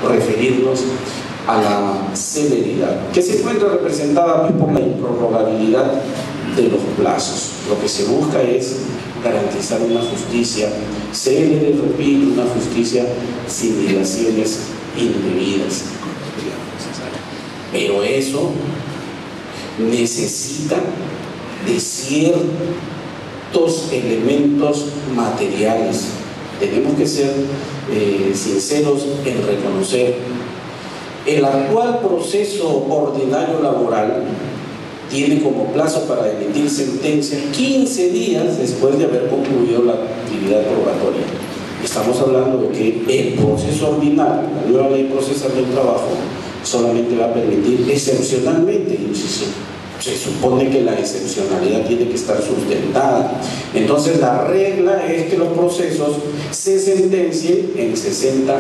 referirnos a la celeridad, que se encuentra representada pues, por la improrrogabilidad de los plazos. Lo que se busca es garantizar una justicia célere, repito, una justicia sin dilaciones indebidas. Pero eso necesita de ciertos elementos materiales. Tenemos que ser sinceros en reconocer el actual proceso ordinario laboral tiene como plazo para emitir sentencia 15 días después de haber concluido la actividad probatoria. Estamos hablando de que el proceso ordinario, la nueva ley procesal del trabajo, solamente va a permitir excepcionalmente, insisto, se supone que la excepcionalidad tiene que estar sustentada. Entonces la regla es que los procesos se sentencien en 60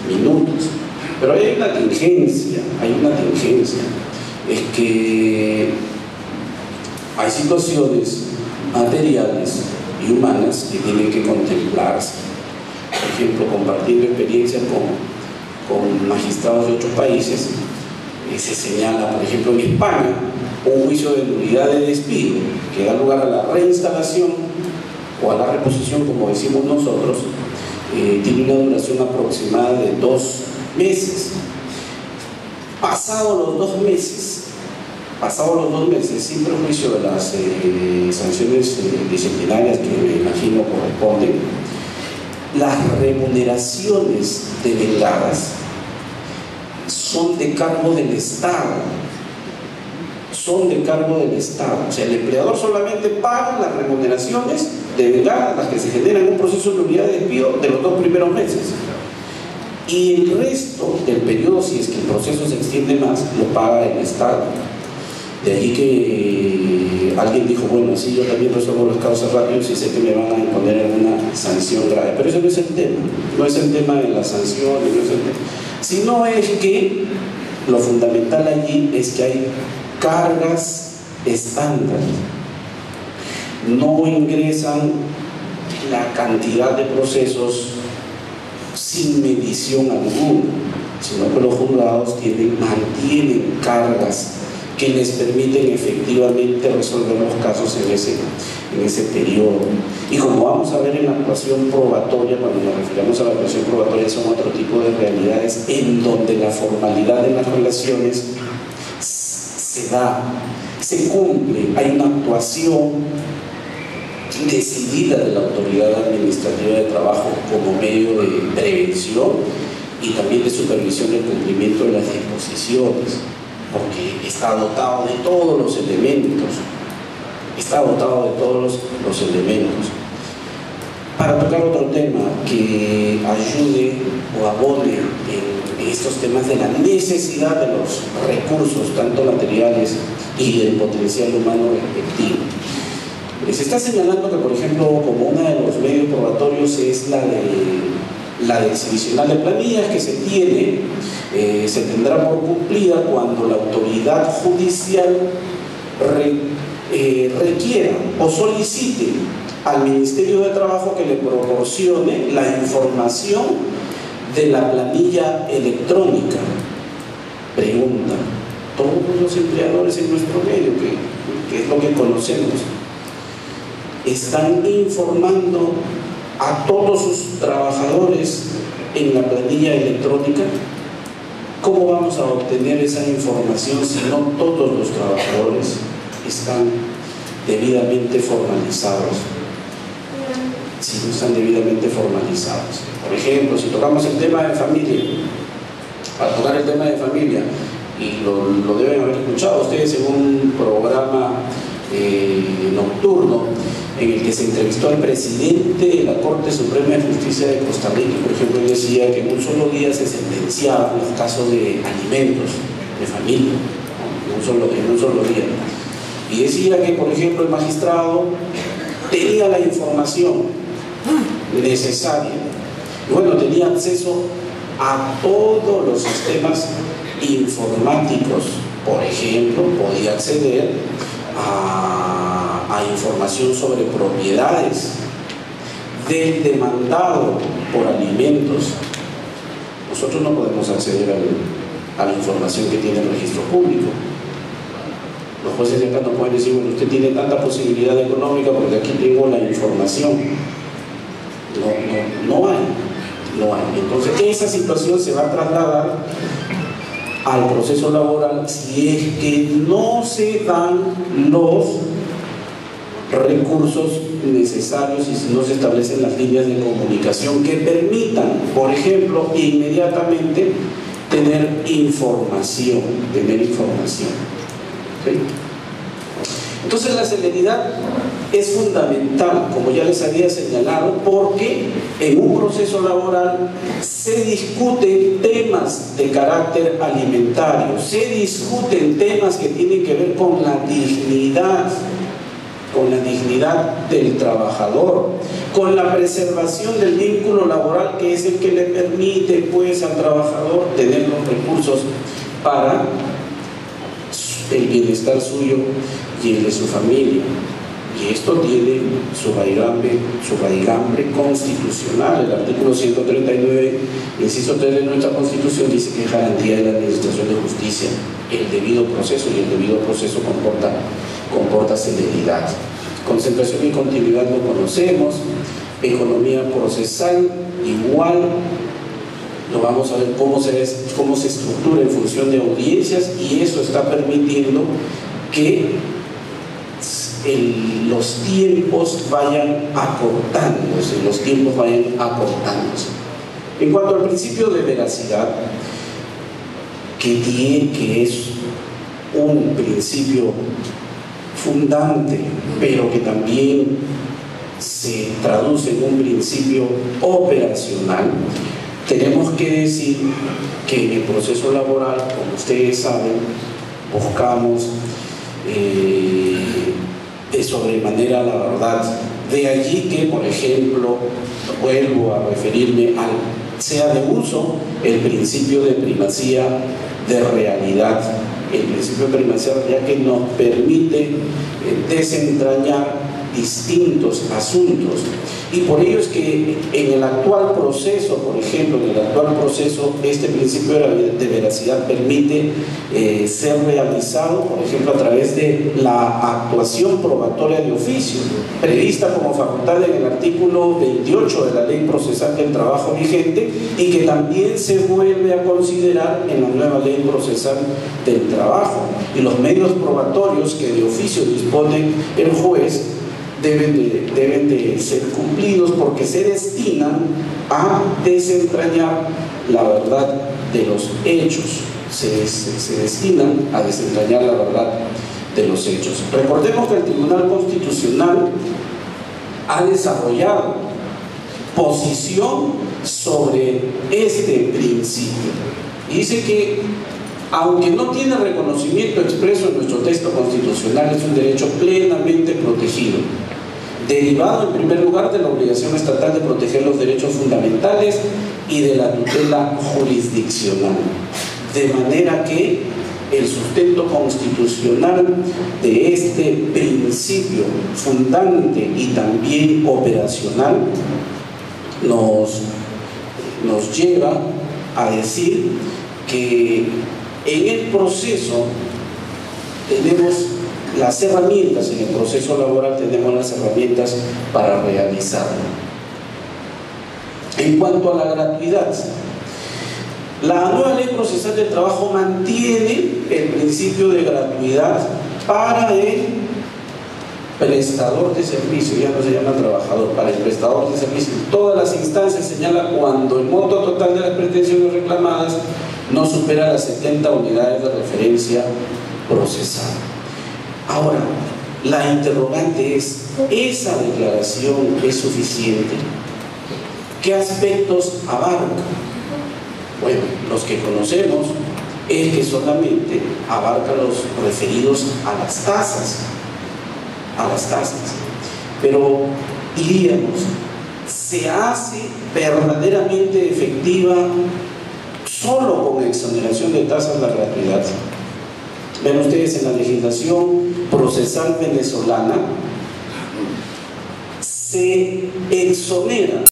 minutos. Pero hay una tingencia, es que hay situaciones materiales y humanas que tienen que contemplarse. Por ejemplo, compartiendo experiencias con magistrados de otros países, se señala, por ejemplo, en España, un juicio de nulidad de despido que da lugar a la reinstalación o a la reposición, como decimos nosotros, tiene una duración aproximada de 2 meses. Pasados los 2 meses, sin perjuicio de las sanciones disciplinarias que me imagino corresponden, las remuneraciones devengadas son de cargo del Estado. O sea, el empleador solamente paga las remuneraciones devengadas, las que se generan en un proceso de nulidad de despido de los 2 primeros meses. Y el resto del periodo, si es que el proceso se extiende más, lo paga el Estado. De allí que alguien dijo, bueno, sí, yo también resuelvo los casos rápidos y sé que me van a imponer alguna sanción grave. Pero eso no es el tema, no es el tema de las sanciones, no es el tema. Sino es que lo fundamental allí es que hay cargas estándar. No ingresan la cantidad de procesos sin medición alguna, sino que los juzgados mantienen cargas que les permiten efectivamente resolver los casos en ese periodo. Y como vamos a ver en la actuación probatoria, cuando nos referimos a la actuación probatoria, son otro tipo de realidades en donde la formalidad de las relaciones se cumple, hay una actuación decidida de la autoridad administrativa de trabajo como medio de prevención y también de supervisión del cumplimiento de las disposiciones, porque está dotado de todos los elementos, Para tocar otro tema que ayude o abone en estos temas de la necesidad de los recursos, tanto materiales y del potencial humano respectivo. Se está señalando que, por ejemplo, como uno de los medios probatorios es la de exhibicional de planillas que se tendrá por cumplida cuando la autoridad judicial requiera o solicite al Ministerio de Trabajo que le proporcione la información de la planilla electrónica. Pregunta, todos los empleadores en nuestro medio, que es lo que conocemos, están informando a todos sus trabajadores en la planilla electrónica. ¿Cómo vamos a obtener esa información si no todos los trabajadores están debidamente formalizados? Por ejemplo, si tocamos el tema de familia, para tocar el tema de familia, y lo deben haber escuchado ustedes en un programa nocturno en el que se entrevistó al presidente de la Corte Suprema de Justicia de Costa Rica. Por ejemplo, él decía que en un solo día se sentenciaban los casos de alimentos de familia, en un solo día. Y decía que, por ejemplo, el magistrado tenía la información necesaria, y bueno, tenía acceso a todos los sistemas informáticos. Por ejemplo, podía acceder a información sobre propiedades del demandado por alimentos, nosotros no podemos acceder a la información que tiene el registro público. Los jueces de acá no pueden decir, bueno, usted tiene tanta posibilidad económica porque aquí tengo la información. No hay. Entonces esa situación se va a trasladar al proceso laboral si es que no se dan los recursos necesarios y si no se establecen las líneas de comunicación que permitan, por ejemplo, inmediatamente tener información. ¿Sí? Entonces la celeridad es fundamental, como ya les había señalado, porque en un proceso laboral se discuten temas de carácter alimentario, se discuten temas que tienen que ver con la dignidad del trabajador, con la preservación del vínculo laboral, que es el que le permite pues al trabajador tener los recursos para el bienestar suyo y el de su familia. Y esto tiene su raigambre constitucional. El artículo 139, inciso 3 de nuestra Constitución dice que es garantía de la administración de justicia el debido proceso, y el debido proceso comporta celeridad. Concentración y continuidad lo conocemos. Economía procesal igual. Lo vamos a ver cómo se estructura en función de audiencias, y eso está permitiendo que los tiempos vayan acortándose. En cuanto al principio de veracidad, que es un principio fundante, pero que también se traduce en un principio operacional, tenemos que decir que en el proceso laboral, como ustedes saben, buscamos de sobremanera la verdad. De allí que, por ejemplo, vuelvo a referirme sea de uso el principio de primacía de realidad. El principio de primacía de realidad que nos permite desentrañar distintos asuntos, y por ello es que en el actual proceso, por ejemplo, este principio de veracidad permite ser realizado, por ejemplo, a través de la actuación probatoria de oficio, prevista como facultad en el artículo 28 de la Ley Procesal del Trabajo vigente, y que también se vuelve a considerar en la nueva Ley Procesal del Trabajo. Y los medios probatorios que de oficio dispone el juez deben de ser cumplidos, porque se destinan a desentrañar la verdad de los hechos. Se destinan a desentrañar la verdad de los hechos. Recordemos que el Tribunal Constitucional ha desarrollado posición sobre este principio. Y dice que, aunque no tiene reconocimiento expreso en nuestro texto constitucional, es un derecho plenamente protegido, derivado en primer lugar de la obligación estatal de proteger los derechos fundamentales y de la tutela jurisdiccional. De manera que el sustento constitucional de este principio fundante y también operacional nos lleva a decir que en el proceso tenemos las herramientas, en el proceso laboral tenemos las herramientas para realizarlo. En cuanto a la gratuidad, la nueva Ley Procesal del Trabajo mantiene el principio de gratuidad para el prestador de servicio, ya no se llama trabajador, para el prestador de servicio. Todas las instancias señalan cuando el monto total de las pretensiones reclamadas no supera las 70 unidades de referencia procesal. Ahora, la interrogante es, ¿esa declaración es suficiente? ¿Qué aspectos abarca? Bueno, los que conocemos es que solamente abarca los referidos a las tasas. Pero diríamos, ¿se hace verdaderamente efectiva solo con exoneración de tasas la gratuidad? Ven ustedes, en la legislación procesal venezolana se exonera